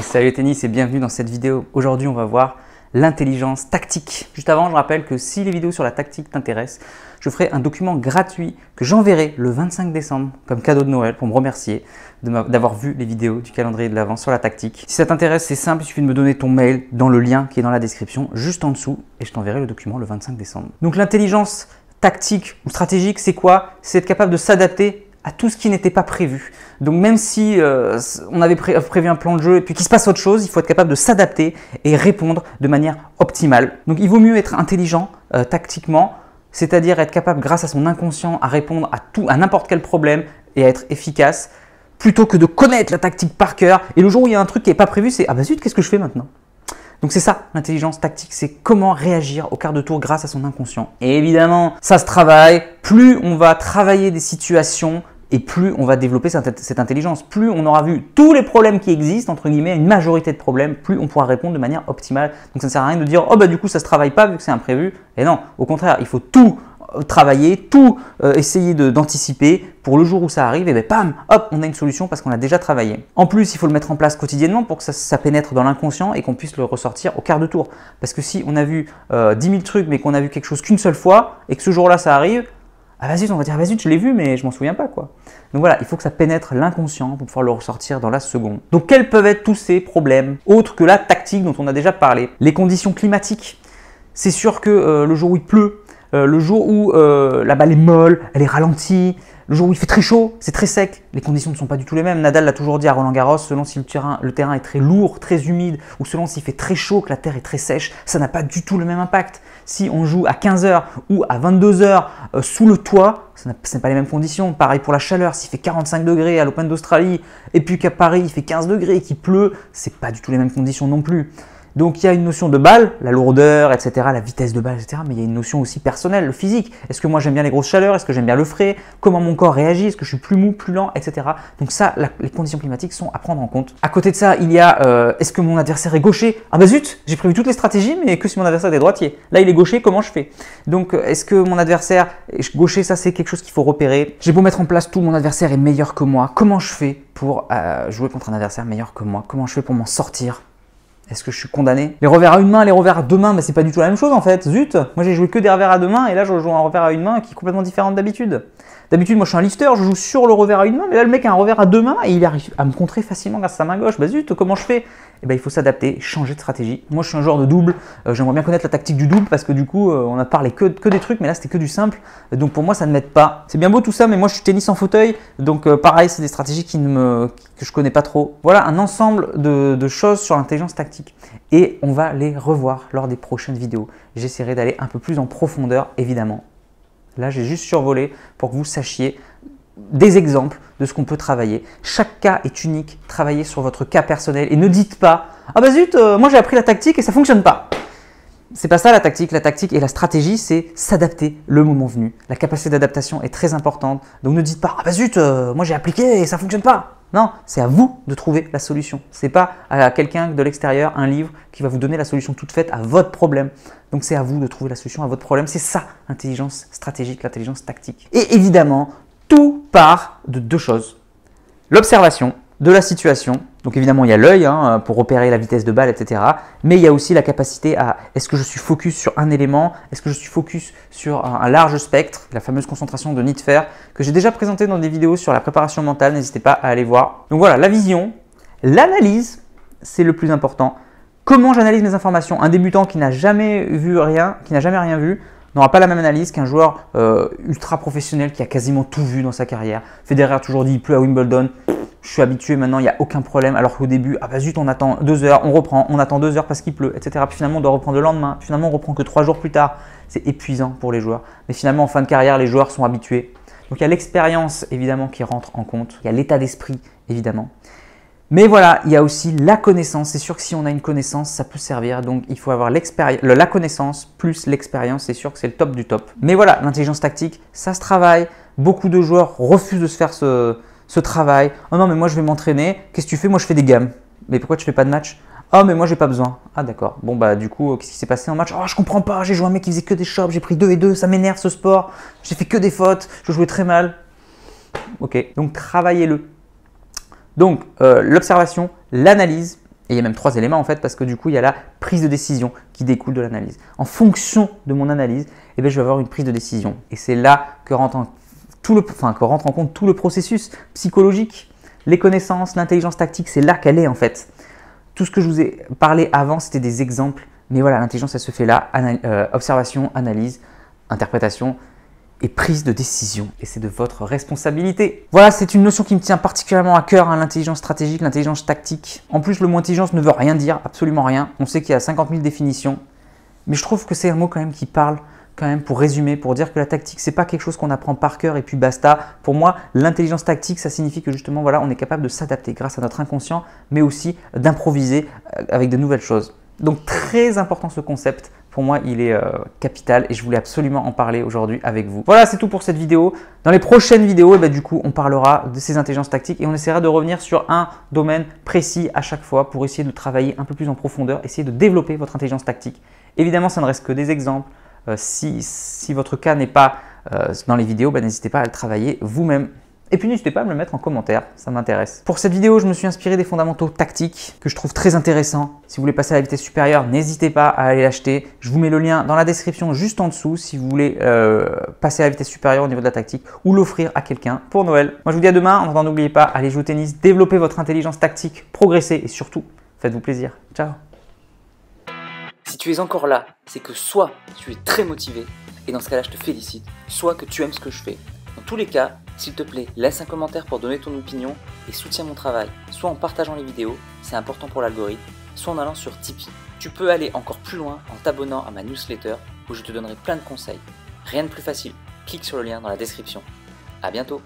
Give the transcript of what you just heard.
Salut tennis et bienvenue dans cette vidéo. Aujourd'hui, on va voir l'intelligence tactique. Juste avant, je rappelle que si les vidéos sur la tactique t'intéressent, je ferai un document gratuit que j'enverrai le 25 décembre comme cadeau de Noël pour me remercier d'avoir vu les vidéos du calendrier de l'Avent sur la tactique. Si ça t'intéresse, c'est simple, il suffit de me donner ton mail dans le lien qui est dans la description juste en dessous et je t'enverrai le document le 25 décembre. Donc l'intelligence tactique ou stratégique, c'est quoi? C'est être capable de s'adapter à tout ce qui n'était pas prévu. Donc même si on avait prévu un plan de jeu et puis qu'il se passe autre chose, il faut être capable de s'adapter et répondre de manière optimale. Donc il vaut mieux être intelligent tactiquement, c'est-à-dire être capable grâce à son inconscient à répondre à n'importe quel problème et à être efficace, plutôt que de connaître la tactique par cœur et le jour où il y a un truc qui n'est pas prévu, c'est « Ah bah zut, qu'est-ce que je fais maintenant ?» Donc c'est ça, l'intelligence tactique, c'est comment réagir au quart de tour grâce à son inconscient. Et évidemment, ça se travaille. Plus on va travailler des situations et plus on va développer cette intelligence. Plus on aura vu tous les problèmes qui existent, entre guillemets, une majorité de problèmes, plus on pourra répondre de manière optimale. Donc ça ne sert à rien de dire « Oh bah du coup ça ne se travaille pas vu que c'est imprévu ». Et non, au contraire, il faut tout travailler, tout essayer d'anticiper pour le jour où ça arrive, et bien bam, hop, on a une solution parce qu'on a déjà travaillé. En plus, il faut le mettre en place quotidiennement pour que ça pénètre dans l'inconscient et qu'on puisse le ressortir au quart de tour. Parce que si on a vu 10 000 trucs mais qu'on a vu quelque chose qu'une seule fois et que ce jour-là ça arrive, ah bah zut, on va dire, ah bah zut, je l'ai vu mais je m'en souviens pas quoi. Donc voilà, il faut que ça pénètre l'inconscient pour pouvoir le ressortir dans la seconde. Donc quels peuvent être tous ces problèmes autres que la tactique dont on a déjà parlé? Les conditions climatiques. C'est sûr que le jour où il pleut, le jour où la balle est molle, elle est ralentie, le jour où il fait très chaud, c'est très sec, les conditions ne sont pas du tout les mêmes. Nadal l'a toujours dit à Roland-Garros, selon si le terrain est très lourd, très humide, ou selon s'il fait très chaud, que la terre est très sèche, ça n'a pas du tout le même impact. Si on joue à 15 h ou à 22 h sous le toit, ce n'est pas les mêmes conditions. Pareil pour la chaleur, s'il fait 45 degrés à l'Open d'Australie, et puis qu'à Paris il fait 15 degrés et qu'il pleut, c'est pas du tout les mêmes conditions non plus. Donc il y a une notion de balle, la lourdeur, etc., la vitesse de balle, etc. Mais il y a une notion aussi personnelle, le physique. Est-ce que moi j'aime bien les grosses chaleurs? Est-ce que j'aime bien le frais? Comment mon corps réagit? Est-ce que je suis plus mou, plus lent, etc. Donc ça, les conditions climatiques sont à prendre en compte. À côté de ça, il y a est-ce que mon adversaire est gaucher? Ah bah zut, j'ai prévu toutes les stratégies, mais que si mon adversaire est droitier. Là il est gaucher, comment je fais? Donc est-ce que mon adversaire est gaucher? Ça c'est quelque chose qu'il faut repérer. J'ai beau mettre en place tout, mon adversaire est meilleur que moi. Comment je fais pour jouer contre un adversaire meilleur que moi? Comment je fais pour m'en sortir? Est-ce que je suis condamné? Les revers à une main, les revers à deux mains, bah, c'est pas du tout la même chose en fait. Zut! Moi j'ai joué que des revers à deux mains et là je joue un revers à une main qui est complètement différente d'habitude. D'habitude, moi je suis un lifter, je joue sur le revers à une main, mais là le mec a un revers à deux mains et il arrive à me contrer facilement grâce à sa main gauche. Bah zut, comment je fais? Eh ben, il faut s'adapter, changer de stratégie. Moi je suis un joueur de double, j'aimerais bien connaître la tactique du double parce que du coup on a parlé que des trucs, mais là c'était que du simple. Donc pour moi ça ne m'aide pas. C'est bien beau tout ça, mais moi je suis tennis en fauteuil, donc pareil, c'est des stratégies que je connais pas trop. Voilà un ensemble de choses sur l'intelligence tactique. Et on va les revoir lors des prochaines vidéos. J'essaierai d'aller un peu plus en profondeur, évidemment. Là, j'ai juste survolé pour que vous sachiez des exemples de ce qu'on peut travailler. Chaque cas est unique. Travaillez sur votre cas personnel et ne dites pas « Ah bah zut, moi j'ai appris la tactique et ça ne fonctionne pas ». C'est pas ça la tactique. La tactique et la stratégie, c'est s'adapter le moment venu. La capacité d'adaptation est très importante. Donc ne dites pas « Ah bah zut, moi j'ai appliqué et ça ne fonctionne pas ». Non, c'est à vous de trouver la solution. Ce n'est pas à quelqu'un de l'extérieur, un livre, qui va vous donner la solution toute faite à votre problème. Donc c'est à vous de trouver la solution à votre problème. C'est ça l'intelligence stratégique, l'intelligence tactique. Et évidemment, tout part de deux choses. L'observation de la situation. Donc évidemment, il y a l'œil pour repérer la vitesse de balle, etc. Mais il y a aussi la capacité à est-ce que je suis focus sur un élément? Est-ce que je suis focus sur un large spectre? La fameuse concentration de Nitfer que j'ai déjà présenté dans des vidéos sur la préparation mentale. N'hésitez pas à aller voir. Donc voilà, la vision, l'analyse, c'est le plus important. Comment j'analyse mes informations? Un débutant qui n'a jamais vu rien, qui n'a jamais rien vu, n'aura pas la même analyse qu'un joueur ultra professionnel qui a quasiment tout vu dans sa carrière. Federer a toujours dit il pleut à Wimbledon. Je suis habitué maintenant, il n'y a aucun problème. Alors qu'au début, ah bah zut, on attend 2 heures, on reprend, on attend 2 heures parce qu'il pleut, etc. Puis finalement, on doit reprendre le lendemain. Puis finalement, on reprend que 3 jours plus tard. C'est épuisant pour les joueurs. Mais finalement, en fin de carrière, les joueurs sont habitués. Donc il y a l'expérience évidemment qui rentre en compte. Il y a l'état d'esprit évidemment. Mais voilà, il y a aussi la connaissance. C'est sûr que si on a une connaissance, ça peut servir. Donc, il faut avoir la connaissance plus l'expérience. C'est sûr que c'est le top du top. Mais voilà, l'intelligence tactique, ça se travaille. Beaucoup de joueurs refusent de se faire ce travail. Oh non, mais moi, je vais m'entraîner. Qu'est-ce que tu fais? Moi, je fais des gammes. Mais pourquoi tu fais pas de match? Ah, mais moi, j'ai pas besoin. Ah, d'accord. Bon, bah, du coup, qu'est-ce qui s'est passé en match? Oh, je comprends pas. J'ai joué un mec qui faisait que des chops. J'ai pris 2 et 2. Ça m'énerve ce sport. J'ai fait que des fautes. Je jouais très mal. Ok. Donc, travaillez-le. Donc, l'observation, l'analyse Et il y a même 3 éléments en fait, parce que du coup, il y a la prise de décision qui découle de l'analyse. En fonction de mon analyse, je vais avoir une prise de décision. Et c'est là que rentre en compte tout le processus psychologique, les connaissances, l'intelligence tactique, c'est là qu'elle est en fait. Tout ce que je vous ai parlé avant, c'était des exemples. Mais voilà, l'intelligence, elle se fait là. Observation, analyse, interprétation et prise de décision. Et c'est de votre responsabilité. Voilà, c'est une notion qui me tient particulièrement à cœur, hein, l'intelligence stratégique, l'intelligence tactique. En plus, le mot intelligence ne veut rien dire, absolument rien. On sait qu'il y a 50 000 définitions. Mais je trouve que c'est un mot quand même qui parle, quand même pour résumer, pour dire que la tactique, c'est pas quelque chose qu'on apprend par cœur et puis basta. Pour moi, l'intelligence tactique, ça signifie que justement, voilà, on est capable de s'adapter grâce à notre inconscient, mais aussi d'improviser avec de nouvelles choses. Donc très important ce concept, pour moi il est capital et je voulais absolument en parler aujourd'hui avec vous. Voilà, c'est tout pour cette vidéo. Dans les prochaines vidéos, du coup on parlera de ces intelligences tactiques et on essaiera de revenir sur un domaine précis à chaque fois pour essayer de travailler un peu plus en profondeur, essayer de développer votre intelligence tactique. Évidemment, ça ne reste que des exemples. Si votre cas n'est pas dans les vidéos, n'hésitez pas à le travailler vous-même. Et puis n'hésitez pas à me le mettre en commentaire, ça m'intéresse. Pour cette vidéo, je me suis inspiré des fondamentaux tactiques que je trouve très intéressants. Si vous voulez passer à la vitesse supérieure, n'hésitez pas à aller l'acheter. Je vous mets le lien dans la description juste en dessous si vous voulez passer à la vitesse supérieure au niveau de la tactique ou l'offrir à quelqu'un pour Noël. Moi je vous dis à demain. En attendant, n'oubliez pas, allez jouer au tennis, développez votre intelligence tactique, progressez et surtout, faites-vous plaisir. Ciao. Si tu es encore là, c'est que soit tu es très motivé, et dans ce cas-là je te félicite, soit que tu aimes ce que je fais. Dans tous les cas, s'il te plaît, laisse un commentaire pour donner ton opinion et soutiens mon travail, soit en partageant les vidéos, c'est important pour l'algorithme, soit en allant sur Tipeee. Tu peux aller encore plus loin en t'abonnant à ma newsletter où je te donnerai plein de conseils. Rien de plus facile, clique sur le lien dans la description. À bientôt.